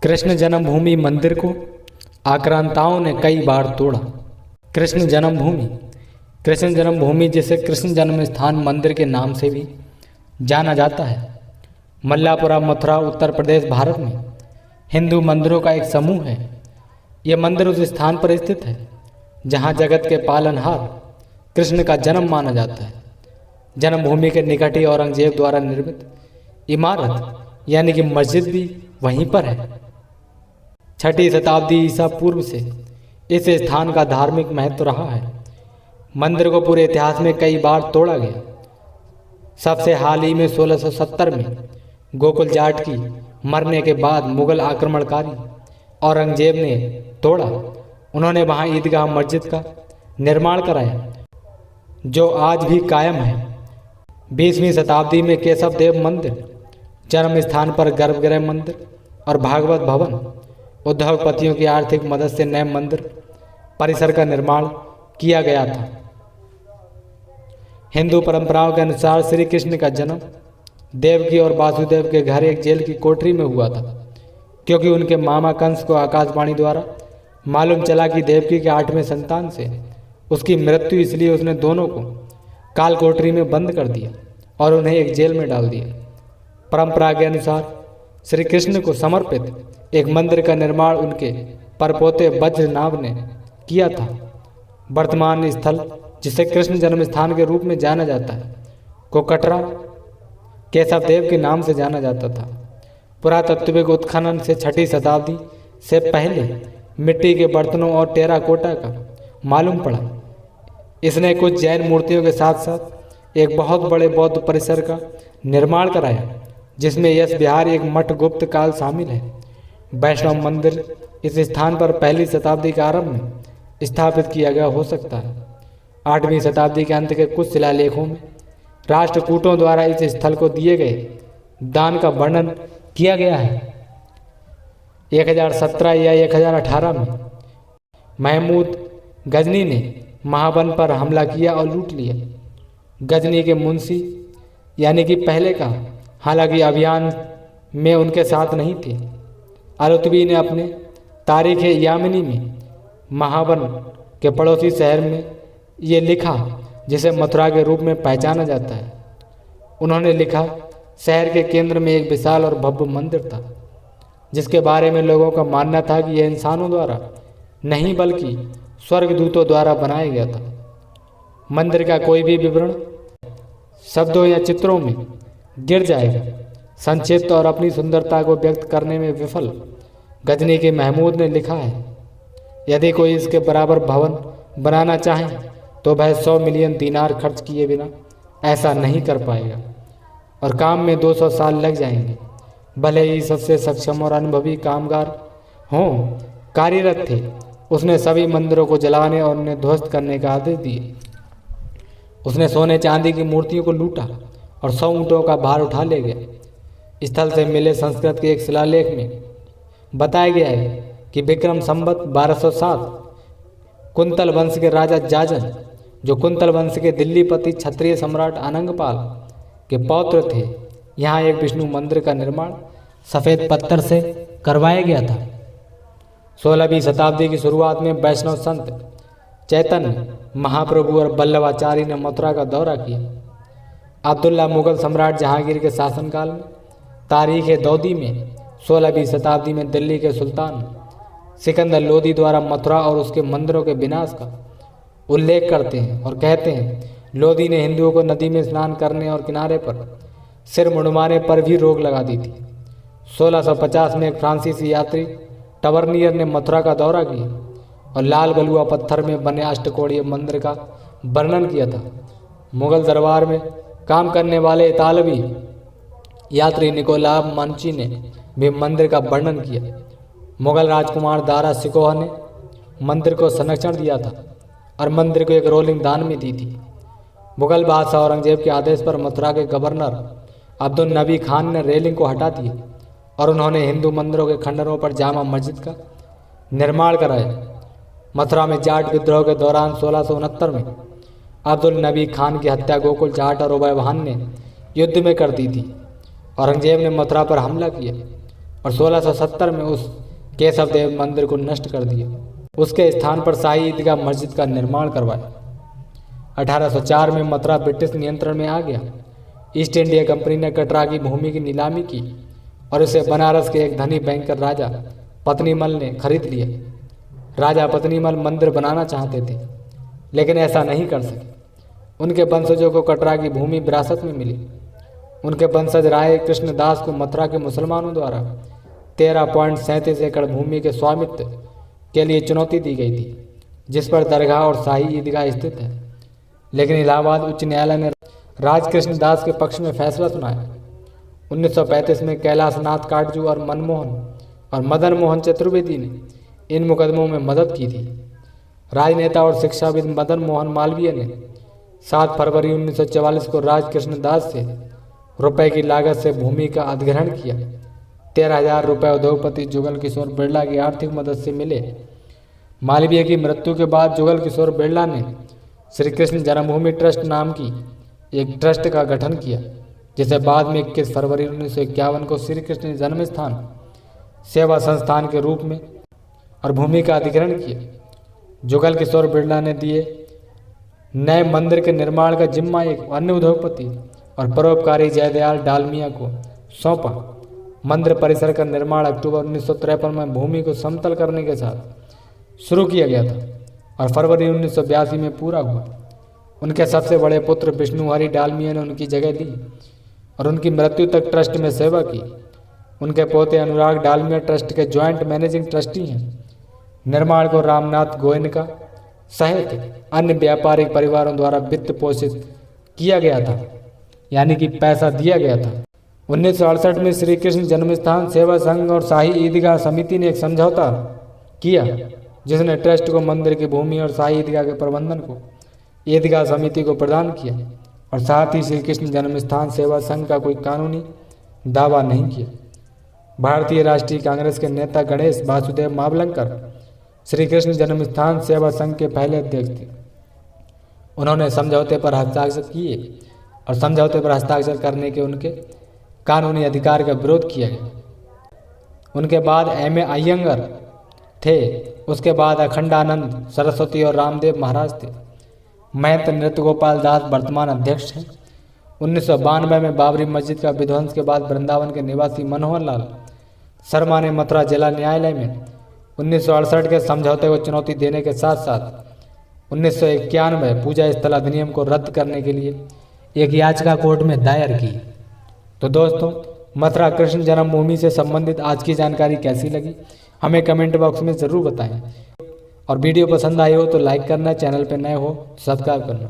कृष्ण जन्मभूमि मंदिर को आक्रांताओं ने कई बार तोड़ा। कृष्ण जन्मभूमि जिसे कृष्ण जन्म स्थान मंदिर के नाम से भी जाना जाता है, मल्लापुरा, मथुरा, उत्तर प्रदेश, भारत में हिंदू मंदिरों का एक समूह है। यह मंदिर उस स्थान पर स्थित है जहाँ जगत के पालनहार कृष्ण का जन्म माना जाता है। जन्मभूमि के निकट ही औरंगजेब द्वारा निर्मित इमारत यानी कि मस्जिद भी वहीं पर है। 6ठी शताब्दी ईसा पूर्व से इस स्थान का धार्मिक महत्व रहा है। मंदिर को पूरे इतिहास में कई बार तोड़ा गया। सबसे हाल ही में 1670 में गोकुल जाट की मरने के बाद मुगल आक्रमणकारी औरंगजेब ने तोड़ा। उन्होंने वहां ईदगाह मस्जिद का निर्माण कराया जो आज भी कायम है। 20वीं शताब्दी में केशव देव मंदिर, जन्म स्थान पर गर्भगृह मंदिर और भागवत भवन, उद्योगपतियों की आर्थिक मदद से नए मंदिर परिसर का निर्माण किया गया था। हिंदू परंपराओं के अनुसार श्री कृष्ण का जन्म देवकी और वासुदेव के घर एक जेल की कोठरी में हुआ था, क्योंकि उनके मामा कंस को आकाशवाणी द्वारा मालूम चला कि देवकी के 8वें संतान से उसकी मृत्यु, इसलिए उसने दोनों को काल कोठरी में बंद कर दिया और उन्हें एक जेल में डाल दिया। परंपरा के अनुसार श्री कृष्ण को समर्पित एक मंदिर का निर्माण उनके परपोते वज्रनाभ ने किया था। वर्तमान स्थल, जिसे कृष्ण जन्म स्थान के रूप में जाना जाता है, को कटरा केशव देव के नाम से जाना जाता था। पुरातत्विक उत्खनन से 6ठी शताब्दी से पहले मिट्टी के बर्तनों और टेराकोटा का मालूम पड़ा। इसने कुछ जैन मूर्तियों के साथ साथ एक बहुत बड़े बौद्ध परिसर का निर्माण कराया, जिसमें यश विहार, एक मठ, गुप्त काल शामिल है। वैष्णव मंदिर इस स्थान पर 1ली शताब्दी के आरंभ में स्थापित किया गया हो सकता है। 8वीं शताब्दी के अंत के कुछ शिलालेखों में राष्ट्रकूटों द्वारा इस स्थल को दिए गए दान का वर्णन किया गया है। 1017 या 1018 में महमूद गजनी ने महाबन पर हमला किया और लूट लिया। गजनी के मुंशी यानी कि पहले का, हालांकि अभियान में उनके साथ नहीं थे। अलतुबी ने अपने तारीख यामिनी में महाबन के पड़ोसी शहर में ये लिखा, जिसे मथुरा के रूप में पहचाना जाता है। उन्होंने लिखा, शहर के केंद्र में एक विशाल और भव्य मंदिर था, जिसके बारे में लोगों का मानना था कि यह इंसानों द्वारा नहीं बल्कि स्वर्गदूतों द्वारा बनाया गया था। मंदिर का कोई भी विवरण शब्दों या चित्रों में गिर जाएगा। संक्षिप्त और अपनी सुंदरता को व्यक्त करने में विफल गजनी के महमूद ने लिखा है, यदि कोई इसके बराबर भवन बनाना चाहे तो वह 100 मिलियन दीनार खर्च किए बिना ऐसा नहीं कर पाएगा और काम में 200 साल लग जाएंगे। भले ही सबसे सक्षम और अनुभवी कामगार हों कार्यरत थे। उसने सभी मंदिरों को जलाने और उन्हें ध्वस्त करने का आदेश दिए। उसने सोने चांदी की मूर्तियों को लूटा और 100 ऊँटों का भार उठा ले गया। स्थल से मिले संस्कृत के एक शिलालेख में बताया गया है कि विक्रम संवत 1207 कुंतल वंश के राजा जाजन, जो कुंतल वंश के दिल्लीपति क्षत्रिय सम्राट अनंगपाल के पौत्र थे, यहाँ एक विष्णु मंदिर का निर्माण सफ़ेद पत्थर से करवाया गया था। 16वीं शताब्दी की शुरुआत में वैष्णव संत चैतन्य महाप्रभु और वल्लभाचार्य ने मथुरा का दौरा किया। अब्दुल्ला मुगल सम्राट जहांगीर के शासनकाल में तारीख दौदी में 16वीं शताब्दी में दिल्ली के सुल्तान सिकंदर लोदी द्वारा मथुरा और उसके मंदिरों के विनाश का उल्लेख करते हैं और कहते हैं, लोदी ने हिंदुओं को नदी में स्नान करने और किनारे पर सिर मुंडवाने पर भी रोक लगा दी थी। 1650 में एक फ्रांसीसी यात्री टवर्नियर ने मथुरा का दौरा किया और लाल बलुआ पत्थर में बने अष्टकोणीय मंदिर का वर्णन किया था। मुगल दरबार में काम करने वाले इतालवी यात्री निकोला मंची ने भी मंदिर का वर्णन किया। मुगल राजकुमार दारा सिकोह ने मंदिर को संरक्षण दिया था और मंदिर को एक रोलिंग दान में दी थी। मुगल बादशाह औरंगजेब के आदेश पर मथुरा के गवर्नर अब्दुल नबी खान ने रेलिंग को हटा दिया और उन्होंने हिंदू मंदिरों के खंडरों पर जामा मस्जिद का निर्माण कराया। मथुरा में जाट विद्रोह के दौरान 1669 में अब्दुल नबी खान की हत्या गोकुल जाट और उबैभान ने युद्ध में कर दी थी। औरंगजेब ने मथुरा पर हमला किया और 1670 में उस केशव देव मंदिर को नष्ट कर दिया। उसके स्थान पर शाही ईदगाह मस्जिद का निर्माण करवाया। 1804 में मथुरा ब्रिटिश नियंत्रण में आ गया। ईस्ट इंडिया कंपनी ने कटरा की भूमि की नीलामी की और इसे बनारस के एक धनी बैंकर राजा पत्नीमल ने खरीद लिया। राजा पत्नीमल मंदिर बनाना चाहते थे, लेकिन ऐसा नहीं कर सके। उनके वंशजों को कटरा की भूमि विरासत में मिली। उनके वंशज राय कृष्णदास को मथुरा के मुसलमानों द्वारा 13.37 एकड़ भूमि के स्वामित्व के लिए चुनौती दी गई थी, जिस पर दरगाह और शाही ईदगाह स्थित है। लेकिन इलाहाबाद उच्च न्यायालय ने राज कृष्णदास के पक्ष में फैसला सुनाया। 1935 में कैलाशनाथ काटजू और मदन मोहन चतुर्वेदी ने इन मुकदमों में मदद की थी। राजनेता और शिक्षाविद मदन मोहन मालवीय ने 7 फरवरी 1944 को राज कृष्णदास से रुपए की लागत से भूमि का अधिग्रहण किया। 13,000 रुपये उद्योगपति जुगल किशोर बिरला की आर्थिक मदद से मिले। मालवीय की मृत्यु के बाद जुगल किशोर बिरला ने श्री कृष्ण जन्मभूमि ट्रस्ट नाम की एक ट्रस्ट का गठन किया, जिसे बाद में 21 फरवरी 1951 को श्री कृष्ण जन्म स्थान सेवा संस्थान के रूप में और भूमि का अधिग्रहण किया। जुगल किशोर बिरला ने दिए नए मंदिर के निर्माण का जिम्मा एक अन्य उद्योगपति और परोपकारी जयदयाल डालमिया को सौंपा। मंदिर परिसर का निर्माण अक्टूबर 1953 में भूमि को समतल करने के साथ शुरू किया गया था और फरवरी 1982 में पूरा हुआ। उनके सबसे बड़े पुत्र विष्णु हरि डालमिया ने उनकी जगह ली और उनकी मृत्यु तक ट्रस्ट में सेवा की। उनके पोते अनुराग डालमिया ट्रस्ट के ज्वाइंट मैनेजिंग ट्रस्टी हैं। निर्माण को रामनाथ गोयनका सहित अन्य व्यापारिक परिवारों द्वारा वित्त पोषित किया गया था, यानी कि पैसा दिया गया था। 1968 में श्री कृष्ण जन्मस्थान सेवा संघ और शाही ईदगाह समिति ने एक समझौता किया, जिसने ट्रस्ट को मंदिर की भूमि और शाही ईदगाह के प्रबंधन को ईदगाह समिति को प्रदान किया और साथ ही श्री कृष्ण जन्मस्थान सेवा संघ का कोई कानूनी दावा नहीं किया। भारतीय राष्ट्रीय कांग्रेस के नेता गणेश वासुदेव मावलंकर श्री कृष्ण जन्मस्थान सेवा संघ के पहले अध्यक्ष थे। उन्होंने समझौते पर हस्ताक्षर किए और समझौते पर हस्ताक्षर करने के उनके कानूनी अधिकार का विरोध किया गया। उनके बाद M.A. अयंगर थे। उसके बाद अखंडानंद सरस्वती और रामदेव महाराज थे। महंत नृत्य गोपाल दास वर्तमान अध्यक्ष हैं। 1992 में बाबरी मस्जिद का विध्वंस के बाद वृंदावन के निवासी मनोहर लाल शर्मा ने मथुरा जिला न्यायालय में 1968 के समझौते को चुनौती देने के साथ साथ 1991 पूजा स्थल अधिनियम को रद्द करने के लिए एक याचिका कोर्ट में दायर की। तो दोस्तों, मथुरा कृष्ण जन्मभूमि से संबंधित आज की जानकारी कैसी लगी हमें कमेंट बॉक्स में ज़रूर बताएं और वीडियो पसंद आई हो तो लाइक करना, चैनल पर नए हो सब्सक्राइब करना।